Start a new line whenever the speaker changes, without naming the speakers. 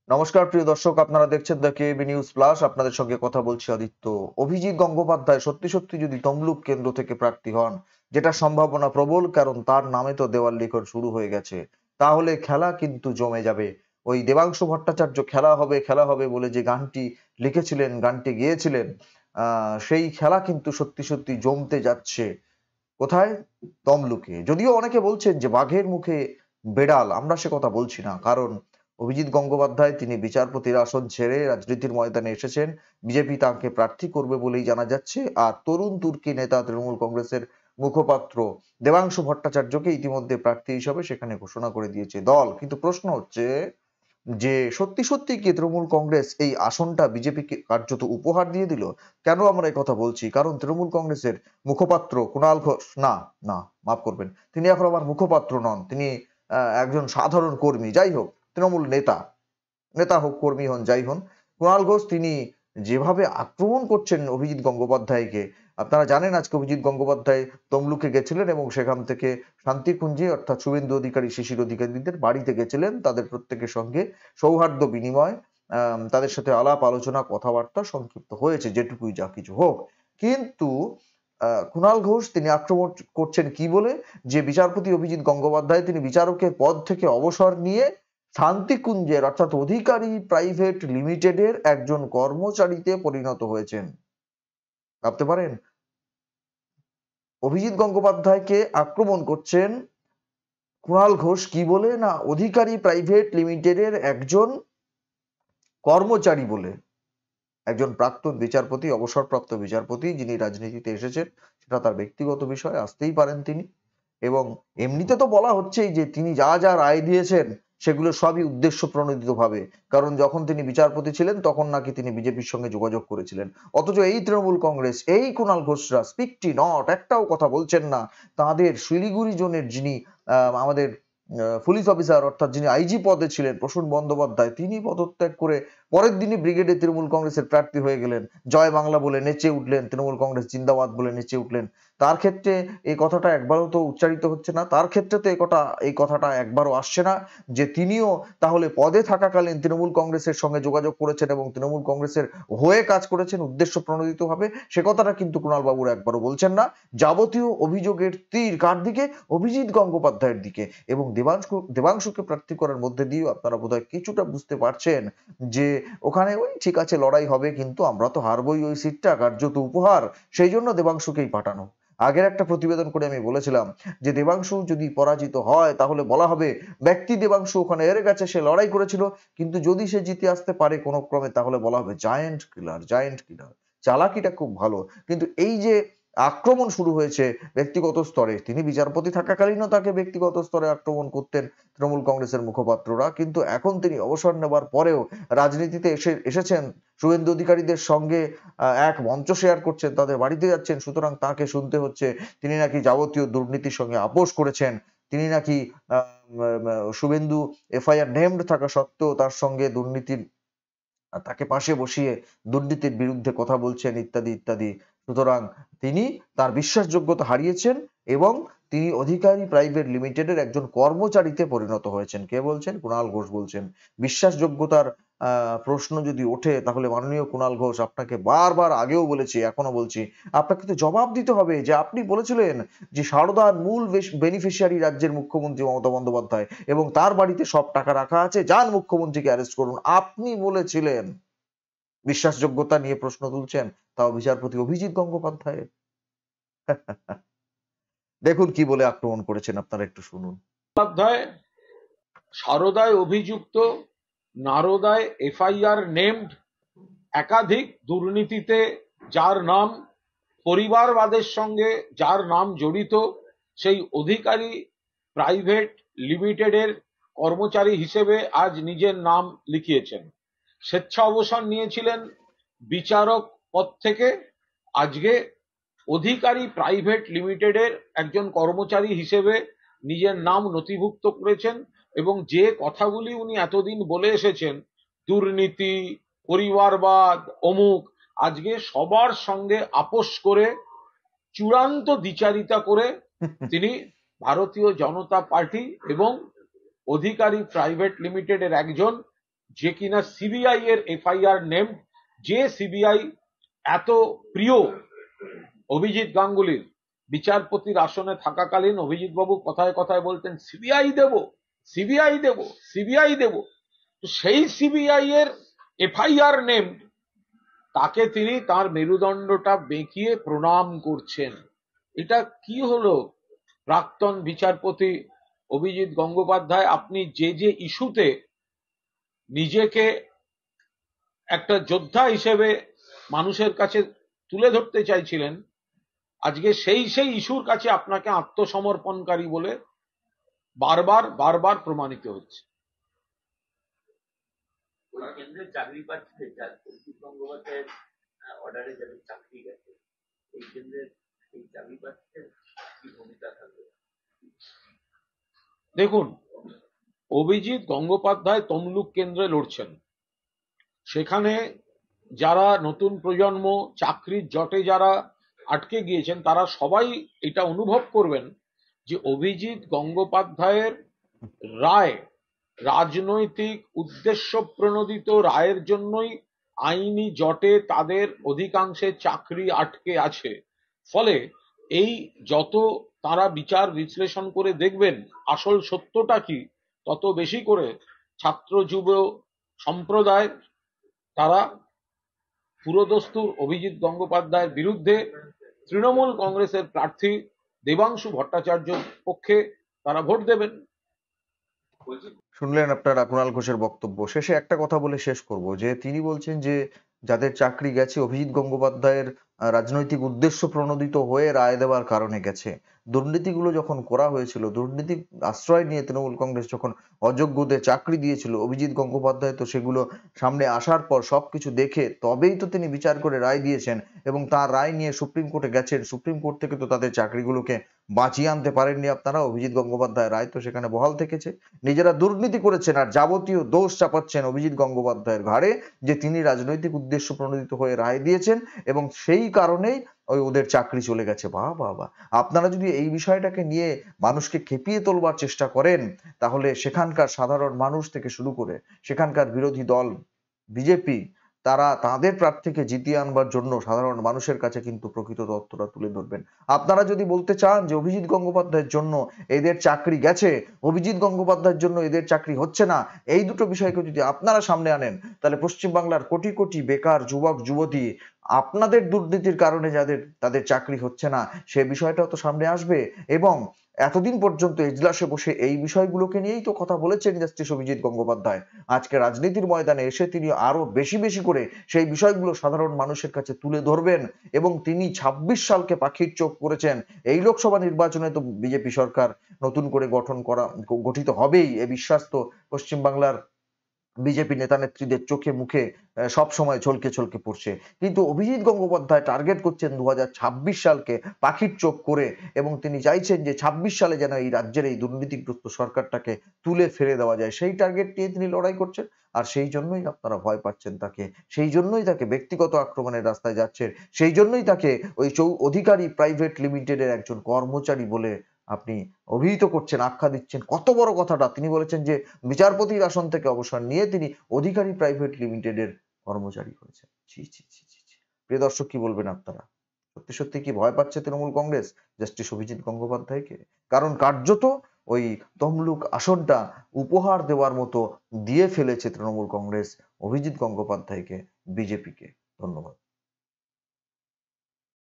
নমস্কার প্রিয় দর্শক, আপনারা দেখছেন দ্য কেবি নিউজ প্লাস। আপনাদের সঙ্গে কথা বলছি আদিত্য। অভিজিৎ গঙ্গোপাধ্যায় সত্যি সত্যি যদি তমলুক কেন্দ্র থেকে প্রার্থী হন, যেটা সম্ভাবনা প্রবল, কারণ তার নামে তো দেওয়াল লিখন শুরু হয়ে গেছে, তাহলে খেলা কিন্তু জমে যাবে। ওই দেবাংশু ভট্টাচার্য খেলা হবে খেলা হবে বলে যে গানটি লিখেছিলেন, গানটি গেয়েছিলেন, সেই খেলা কিন্তু সত্যি সত্যি জমতে যাচ্ছে। কোথায়? তমলুকে। যদিও অনেকে বলছেন যে বাঘের মুখে বেড়াল, আমরা সে কথা বলছি না। কারণ অভিজিৎ গঙ্গোপাধ্যায় তিনি বিচারপতির আসন ছেড়ে রাজনীতির ময়দানে এসেছেন। বিজেপি তাকে প্রার্থী করবে বলেই জানা যাচ্ছে। আর তরুণ তুর্কি নেতা তৃণমূল কংগ্রেসের মুখপাত্র দেবাংশু ভট্টাচার্যকে ইতিমধ্যে প্রার্থী হিসেবে সেখানে ঘোষণা করে দিয়েছে দল। কিন্তু প্রশ্ন হচ্ছে যে সত্যি সত্যি কি তৃণমূল কংগ্রেস এই আসনটা বিজেপিকে কার্যত উপহার দিয়ে দিল? কেন আমরা এই কথা বলছি? কারণ তৃণমূল কংগ্রেসের মুখপাত্র কুণাল ঘোষ, না না, মাফ করবেন, তিনি এখন আমার মুখপাত্র নন, তিনি একজন সাধারণ কর্মী। যাই হোক, তৃণমূল নেতা, নেতা হোক কর্মী হন যাই হন, কুণাল ঘোষ তিনি যেভাবে আক্রমণ করছেন অভিজিৎ গঙ্গোপাধ্যায়কে, আপনারা জানেন আজকে অভিজিৎ গঙ্গোপাধ্যায় তমলুকে গেছিলেন এবং সেখান থেকে শান্তিকুঞ্জে অর্থাৎ শুভেন্দু অধিকারী শিশির অধিকারীদের বাড়িতে গেছিলেন, তাদের প্রত্যেকের সঙ্গে সৌহার্দ্য বিনিময়, তাদের সাথে আলাপ আলোচনা কথাবার্তা সংক্ষিপ্ত হয়েছে, যেটুকুই যা কিছু হোক। কিন্তু কুণাল ঘোষ তিনি আক্রমণ করছেন কি বলে? যে বিচারপতি অভিজিৎ গঙ্গোপাধ্যায় তিনি বিচারকের পদ থেকে অবসর নিয়ে শান্তিকুঞ্জের অর্থাৎ অধিকারী প্রাইভেট লিমিটেডের একজন কর্মচারীতে পরিণত হয়েছেন। ভাবতে পারেন? অভিজিৎ গঙ্গোপাধ্যায়কে আক্রমণ করছেন কুণাল ঘোষ কি বলে? না, অধিকারী প্রাইভেট লিমিটেডের একজন কর্মচারী বলে। একজন প্রাক্তন বিচারপতি, অবসরপ্রাপ্ত বিচারপতি, যিনি রাজনীতিতে এসেছেন, সেটা তার ব্যক্তিগত বিষয়, আসতেই পারেন তিনি। এবং এমনিতে তো বলা হচ্ছেই যে তিনি যা যা রায় দিয়েছেন সেগুলো সবই উদ্দেশ্য প্রণোদিত ভাবে। কারণ যখন তিনি বিচারপতি ছিলেন তখন নাকি তিনি বিজেপির সঙ্গে যোগাযোগ করেছিলেন। অথচ এই তৃণমূল কংগ্রেস, এই কুণাল ঘোষরা স্পিকটি নট, একটাও কথা বলছেন না। তাদের শিলিগুড়ি জোনের যিনি আমাদের পুলিশ অফিসার অর্থাৎ যিনি আইজি পদে ছিলেন প্রসূন বন্দ্যোপাধ্যায়, তিনি পদত্যাগ করে পরের দিনই ব্রিগেডে তৃণমূল কংগ্রেসের প্রার্থী হয়ে গেলেন। জয় বাংলা বলে নেচে উঠলেন, তৃণমূল কংগ্রেস জিন্দাবাদ বলে নেচে উঠলেন। তার ক্ষেত্রে এই কথাটা একবারও তো উচ্চারিত হচ্ছে না, তার ক্ষেত্রে তো এই কথাটা একবারও আসছে না যে তিনিও তাহলে পদে থাকাকালীন তৃণমূল কংগ্রেসের সঙ্গে যোগাযোগ করেছেন এবং তৃণমূল কংগ্রেসের হয়ে কাজ করেছেন উদ্দেশ্য প্রণোদিত ভাবে। সে কথাটা কিন্তু কুণাল বাবুর একবারও বলছেন না। যাবতীয় অভিযোগের তীর কার দিকে? অভিজিৎ গঙ্গোপাধ্যায়ের দিকে। এবং দেবাংশুকে প্রার্থী করার মধ্যে দিয়েও আপনারা বোধহয় কিছুটা বুঝতে পারছেন যে ওখানে ওই ঠিক আছে লড়াই হবে, কিন্তু আমরা তো হারবই, ওই সিটটা কার্যত উপহার, সেই জন্য দেবাংশুকেই পাঠানো। আগের একটা প্রতিবেদন করে আমি বলেছিলাম যে দেবাংশু যদি পরাজিত হয় তাহলে বলা হবে ব্যক্তি দেবাংশু ওখানে হেরে গেছে, সে লড়াই করেছিল, কিন্তু যদি সে জিতে আসতে পারে কোনো ক্রমে তাহলে বলা হবে জায়ান্ট কিলার, জায়ান্ট কিলার। চালাকিটা খুব ভালো। কিন্তু এই যে আক্রমণ শুরু হয়েছে ব্যক্তিগত স্তরে, তিনি বিচারপতি থাকাকালীনও তাকে ব্যক্তিগত স্তরে আক্রমণ করতেন তৃণমূল কংগ্রেসের মুখপাত্ররা, কিন্তু এখন তিনি অবসর নেবার পরেও রাজনীতিতে এসেছেন, শুভেন্দু অধিকারীদের সঙ্গে এক মঞ্চ শেয়ার করছেন, তাদের বাড়িতে যাচ্ছেন, সুতরাং তাকে শুনতে হচ্ছে তিনি নাকি যাবতীয় দুর্নীতির সঙ্গে আপোষ করেছেন, তিনি নাকি শুভেন্দু এফআইআর নেমড থাকা সত্ত্বেও তার সঙ্গে দুর্নীতির, তাকে পাশে বসিয়ে দুর্নীতির বিরুদ্ধে কথা বলছেন ইত্যাদি ইত্যাদি। সুতরাং তিনি তার বিশ্বাসযোগ্যতা হারিয়েছেন এবং তিনি অধিকারী প্রাইভেট লিমিটেডের একজন কর্মচারীতে পরিণত হয়েছেন। কে বলছেন? কুণাল ঘোষ বলছেন। বিশ্বাসযোগ্যতার প্রশ্ন যদি ওঠে তাহলে মাননীয় কুণাল ঘোষ, আপনাকে বারবার আগেও বলেছি এখনো বলছি, আপনাকে তো জবাব দিতে হবে যে আপনি বলেছিলেন যে সারদার মূল বেনিফিশিয়ারি রাজ্যের মুখ্যমন্ত্রী মমতা বন্দ্যোপাধ্যায় এবং তার বাড়িতে সব টাকা রাখা আছে, যান মুখ্যমন্ত্রীকে অ্যারেস্ট করুন, আপনি বলেছিলেন। বিশ্বাসযোগ্যতা নিয়ে প্রশ্ন তুলছেন, তাও বিচারপতি অভিজিৎ গঙ্গোপাধ্যায়ের। দেখুন কি বলে আক্রমণ করেছেন, আপনারা একটু শুনুন।
সারদায় অভিযুক্ত, নারদায় এফআইআর নেমড, একাধিক দুর্নীতিতে যার নাম, পরিবারবাদের সঙ্গে যার নাম জড়িত, সেই অধিকারী প্রাইভেট লিমিটেডের কর্মচারী হিসেবে আজ নিজের নাম লিখিয়েছেন। স্বেচ্ছা অবসর নিয়েছিলেন বিচারক পদ থেকে, আজকে অধিকারী প্রাইভেট লিমিটেডের একজন কর্মচারী হিসেবে নিজের নাম নথিভুক্ত করেছেন এবং যে কথাগুলি উনি এতদিন বলে এসেছেন, দুর্নীতি, পরিবারবাদ, অমুক, আজকে সবার সঙ্গে আপোষ করে চূড়ান্ত দ্বিচারিতা করে তিনি ভারতীয় জনতা পার্টি এবং অধিকারী প্রাইভেট লিমিটেডের একজন যে কিনা সিবিআই এর এফআইআর নেম, যে সিবিআই এত প্রিয় অভিজিৎ গাঙ্গুলির। বিচারপতির আসনে থাকাকালীন অভিজিৎ বাবু কথায় কথায় বলতেন সিবিআই দেব, সিবিআই দেব, সিবিআই দেব। তো সেই সিবিআই এর এফআইআর নেম, তাকে তিনি তার মেরুদণ্ডটা বেঁকিয়ে প্রণাম করছেন। এটা কি হলো প্রাক্তন বিচারপতি অভিজিৎ গঙ্গোপাধ্যায়? আপনি যে যে ইস্যুতে নিজেকে একটা যোদ্ধা হিসেবে মানুষের কাছে তুলে ধরতে চাইছিলেন, আজকে সেই ইস্যুর কাছে আপনাকে আত্মসমর্পণকারী বলে বারবার বারবার প্রমাণিত হচ্ছে।
কেন্দ্রের চাকরি পাচ্ছে, অভিজিৎ গঙ্গোপাধ্যায়ের অর্ডারে যাদের চাকরি গেছে, এই কেন্দ্রের এই চাকরি পাচ্ছে, কি ভূমিকা থাকবে?
দেখুন, অভিজিৎ গঙ্গোপাধ্যায় তমলুক কেন্দ্রে লড়ছেন। সেখানে যারা নতুন প্রজন্ম চাকরির জটে যারা আটকে গিয়েছেন, তারা সবাই এটা অনুভব করবেন যে অভিজিৎ গঙ্গোপাধ্যায়ের রায় রাজনৈতিক উদ্দেশ্য প্রণোদিত রায়ের জন্যই আইনি জটে তাদের অধিকাংশের চাকরি আটকে আছে। ফলে এই যত তারা বিচার বিশ্লেষণ করে দেখবেন আসল সত্যটা কি, তত বেশি করে ছাত্র যুব সম্প্রদায় তারা পুরোদস্তুর অভিজিৎ গঙ্গোপাধ্যায়ের বিরুদ্ধে তৃণমূল কংগ্রেসের প্রার্থী দেবাংশু ভট্টাচার্যের পক্ষে তারা ভোট দেবেন।
শুনলেন আপনারা কুণাল ঘোষের বক্তব্য। শেষে একটা কথা বলে শেষ করব, যে তিনি বলছেন যে যাদের চাকরি গেছে অভিজিৎ গঙ্গোপাধ্যায়ের রাজনৈতিক উদ্দেশ্য প্রণোদিত হয়ে রায় দেওয়ার কারণে গেছে। দুর্নীতিগুলো যখন করা হয়েছিল, দুর্নীতি আশ্রয় নিয়ে তৃণমূল কংগ্রেস যখন অযোগ্যদের চাকরি দিয়েছিল, অভিজিৎ গঙ্গোপাধ্যায় তো সেগুলো সামনে আসার পর সবকিছু দেখে তবেই তো তিনি বিচার করে রায় দিয়েছেন, এবং তার রায় নিয়ে সুপ্রিম কোর্টে গেছেন। সুপ্রিম কোর্ট থেকে তো তাদের চাকরিগুলোকে বাঁচিয়ে আনতে পারেননি আপনারা। অভিজিৎ গঙ্গোপাধ্যায় রায় তো সেখানে বহাল থেকেছে। নিজেরা দুর্নীতি করেছেন আর যাবতীয় দোষ চাপাচ্ছেন অভিজিৎ গঙ্গোপাধ্যায়ের ঘাড়ে, যে তিনি রাজনৈতিক উদ্দেশ্য প্রণোদিত হয়ে রায় দিয়েছেন এবং সেই কারণেই ওদের চাকরি চলে গেছে। বাহ বাহ বাহ! আপনারা যদি এই বিষয়টাকে নিয়ে মানুষকে খেপিয়ে তোলবার চেষ্টা করেন, তাহলে সেখানকার সাধারণ মানুষ থেকে শুরু করে সেখানকার বিরোধী দল বিজেপি, তারা তাদের প্রার্থীকে জিতিয়ে আনবার জন্য সাধারণ মানুষের কাছে কিন্তু প্রকৃত তথ্যটা তুলে ধরবেন। আপনারা যদি বলতে চান যে অভিজিৎ গঙ্গোপাধ্যায়ের জন্য এদের চাকরি গেছে, অভিজিৎ গঙ্গোপাধ্যায়ের জন্য এদের চাকরি হচ্ছে না, এই দুটো বিষয়কে যদি আপনারা সামনে আনেন, তাহলে পশ্চিমবাংলার কোটি কোটি বেকার যুবক যুবতী, আপনাদের দুর্নীতির কারণে তাদের চাকরি হচ্ছে না, সে বিষয়টাও তো সামনে আসবে। এবং এতদিন পর্যন্ত এজলাসে বসে এই বিষয়গুলোকে নিয়েই তো কথা বলেছেন জাস্টিস অভিজিৎ গঙ্গোপাধ্যায়। আজকে রাজনীতির ময়দানে এসে তিনি আরো বেশি বেশি করে সেই বিষয়গুলো সাধারণ মানুষের কাছে তুলে ধরবেন। এবং তিনি ২৬ সালকে পাখির চোখ করেছেন। এই লোকসভা নির্বাচনে তো বিজেপি সরকার নতুন করে গঠিত হবেই, এ বিশ্বাস তো পশ্চিমবাংলার বিজেপি নেতা নেত্রীদের চোখে মুখে সব সময় ঝলকে ঝলকে পড়ছে। কিন্তু অভিজিৎ গঙ্গোপাধ্যায় টার্গেট করছেন ২০২৬ সালকে পাখির চোখ করে, এবং তিনি চাইছেন যে ২৬ সালে যেন এই রাজ্যের এই দুর্নীতিগ্রস্ত সরকারটাকে তুলে ফেলে দেওয়া যায়। সেই টার্গেট নিয়ে তিনি লড়াই করছেন, আর সেই জন্যই আপনারা ভয় পাচ্ছেন তাকে, সেই জন্যই তাকে ব্যক্তিগত আক্রমণের রাস্তায় যাচ্ছেন, সেই জন্যই তাকে ওই অধিকারী প্রাইভেট লিমিটেডের একজন কর্মচারী বলে আপনি অভিহিত করছেন, আখ্যা দিচ্ছেন। কত বড় কথাটা! তিনি বলেছেন যে বিচারপতির আসন থেকে অবসর নিয়ে তিনি অধিকারী প্রাইভেট লিমিটেডের কর্মচারী হয়েছেন। ছি ছি ছি ছি ছি! প্রিয় দর্শক, কি বলবেন আপনারা? সত্যি সত্যি কি ভয় পাচ্ছে তৃণমূল কংগ্রেস জাস্টিস অভিজিৎ গঙ্গোপাধ্যায়কে? কারণ কার্যত ওই তমলুক আসনটা উপহার দেওয়ার মতো দিয়ে ফেলেছে তৃণমূল কংগ্রেস অভিজিৎ গঙ্গোপাধ্যায়কে, বিজেপিকে। ধন্যবাদ।